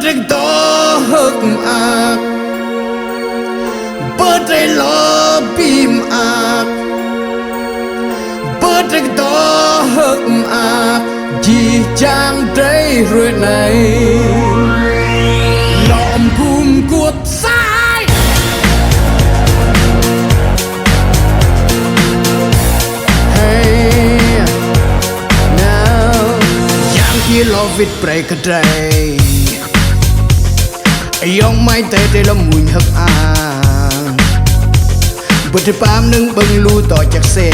rực to hực ạc bớt rây lo bìm ạc bớt rực to hực ạc chỉ chàng trái rồi này lọm cùng cuột sai hey now yang kia lo vịt break a day yong mai tê tê lo mùi hực ạc bớt rây pam nâng bưng lu tỏ chắc xe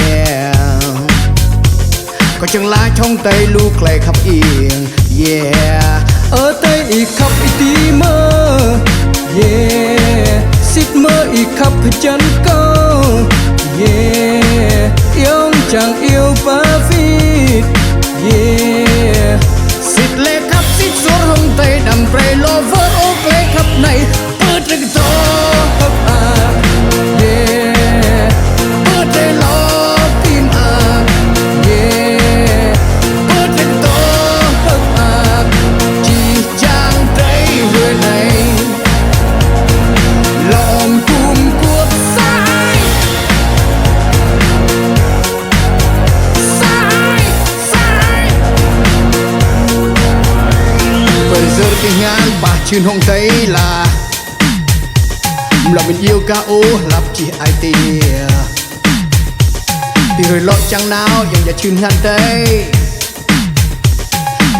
có chẳng lá trong tay lu clay khắp yên yeah ở tay y khắp y tí mơ yeah xít mơ y khắp chân câu yeah yêu chẳng yêu phá vịt yeah xít lê khắp xít xuống hông tay đầm prey lo vỡ ô clay khắp này bớt rực to hấp à yeah bớt rây lo tim à yeah bớt rực to hấp à chỉ chàng trái người này lòng cùng cuộc sai sai sai bây giờ cái ngàn bà chuyên hông thấy là mình yêu ca ô lặp chỉ ai tìa thì rồi lọ chẳng nào dành ra chuyên ngàn tay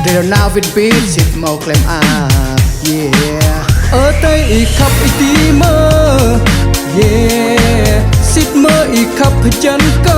để nào viên biết xịt màu claim à yeah ở tay y khắp y tí mơ yeah xịt mơ y khắp chân câu